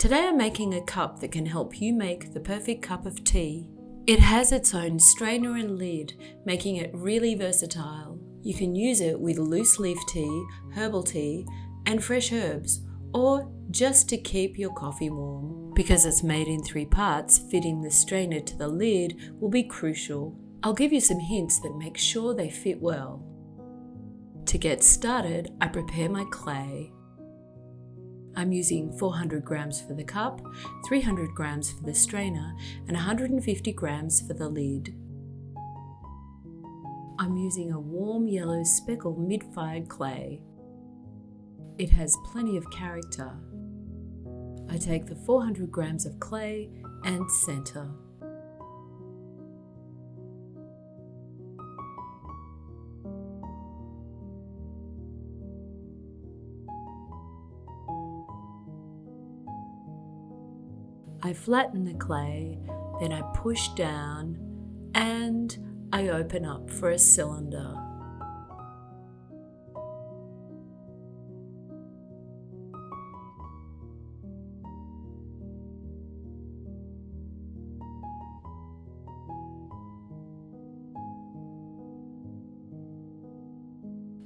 Today I'm making a cup that can help you make the perfect cup of tea. It has its own strainer and lid, making it really versatile. You can use it with loose leaf tea, herbal tea, and fresh herbs, or just to keep your coffee warm. Because it's made in 3 parts, fitting the strainer to the lid will be crucial. I'll give you some hints that make sure they fit well. To get started, I prepare my clay. I'm using 400 grams for the cup, 300 grams for the strainer, and 150 grams for the lid. I'm using a warm yellow speckled mid-fired clay. It has plenty of character. I take the 400 grams of clay and center. I flatten the clay, then I push down and I open up for a cylinder.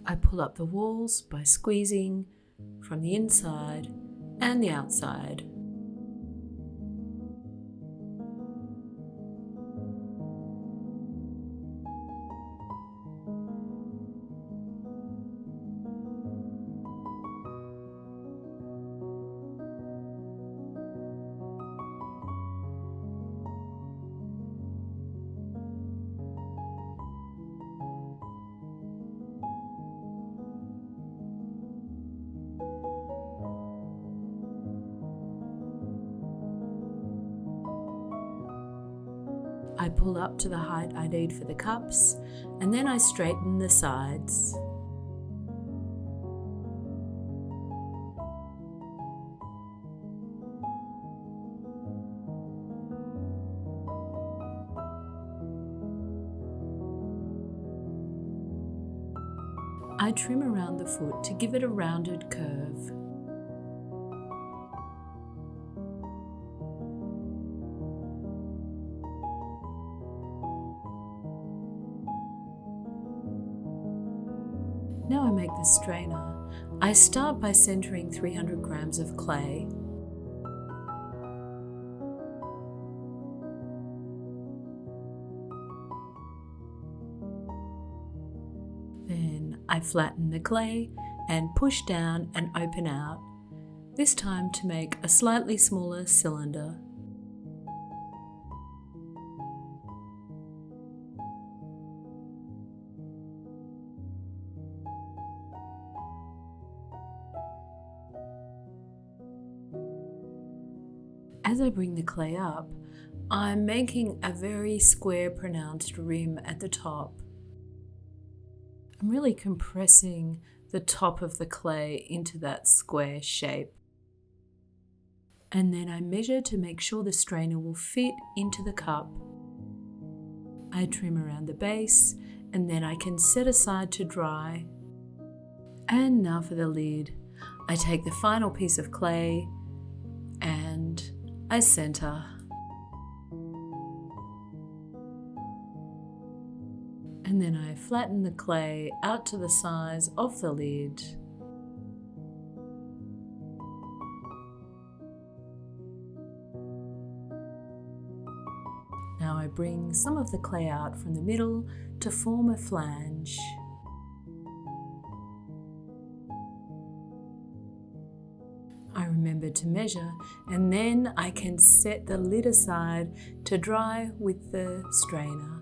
I pull up the walls by squeezing from the inside and the outside. I pull up to the height I need for the cups, and then I straighten the sides. I trim around the foot to give it a rounded curve. Now I make the strainer. I start by centering 300 grams of clay. Then I flatten the clay and push down and open out, this time to make a slightly smaller cylinder. As I bring the clay up, I'm making a very square pronounced rim at the top. I'm really compressing the top of the clay into that square shape. And then I measure to make sure the strainer will fit into the cup. I trim around the base and then I can set aside to dry. And now for the lid. I take the final piece of clay and I center. And then I flatten the clay out to the size of the lid. Now I bring some of the clay out from the middle to form a flange. I remember to measure, and then I can set the lid aside to dry with the strainer.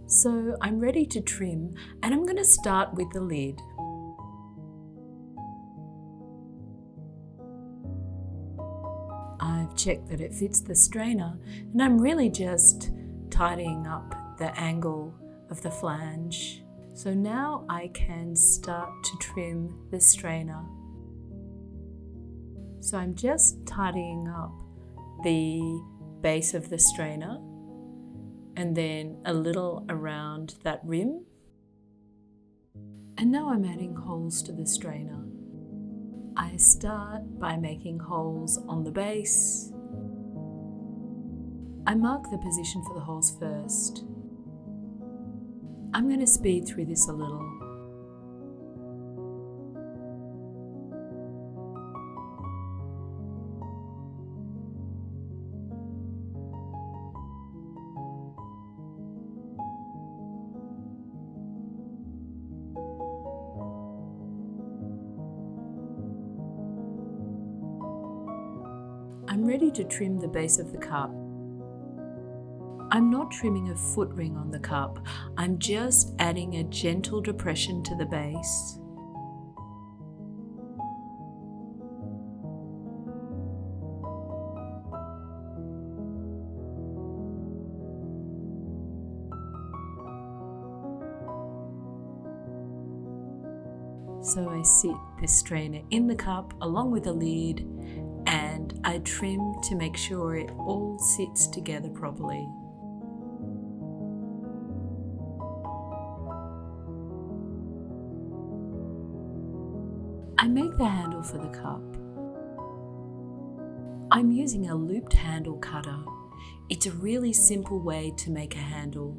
So I'm ready to trim, and I'm going to start with the lid. I've checked that it fits the strainer, and I'm really just tidying up the angle of the flange. So now I can start to trim the strainer. So I'm just tidying up the base of the strainer and then a little around that rim. And now I'm adding holes to the strainer. I start by making holes on the base. I mark the position for the holes first. I'm going to speed through this a little. I'm ready to trim the base of the cup. I'm not trimming a foot ring on the cup, I'm just adding a gentle depression to the base. So I sit this strainer in the cup along with the lid, and I trim to make sure it all sits together properly. I make the handle for the cup. I'm using a looped handle cutter. It's a really simple way to make a handle.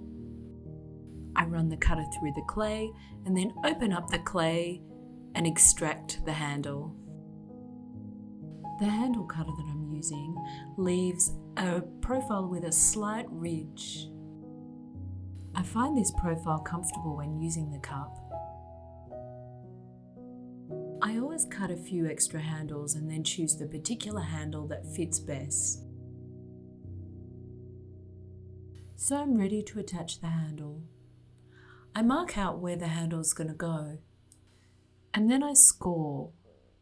I run the cutter through the clay and then open up the clay and extract the handle. The handle cutter that I'm using leaves a profile with a slight ridge. I find this profile comfortable when using the cup. I always cut a few extra handles and then choose the particular handle that fits best. So I'm ready to attach the handle. I mark out where the handle is going to go, and then I score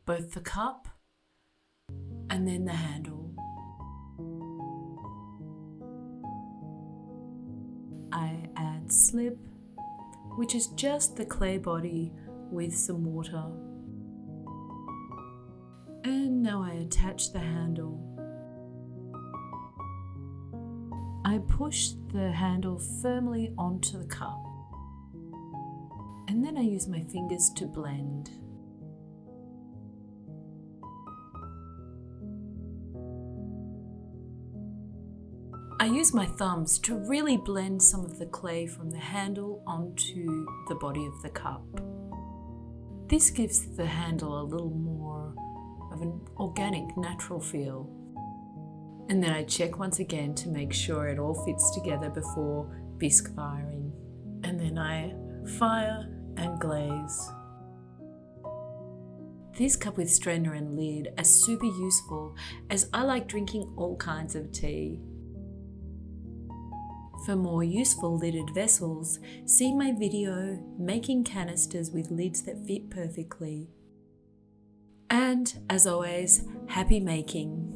both the cup and then the handle. I add slip, which is just the clay body with some water. And now I attach the handle. I push the handle firmly onto the cup, and then I use my fingers to blend. I use my thumbs to really blend some of the clay from the handle onto the body of the cup. This gives the handle a little more of an organic, natural feel. And then I check once again to make sure it all fits together before bisque firing. And then I fire and glaze. This cup with strainer and lid are super useful as I like drinking all kinds of tea. For more useful lidded vessels, see my video making canisters with lids that fit perfectly. And as always, happy making!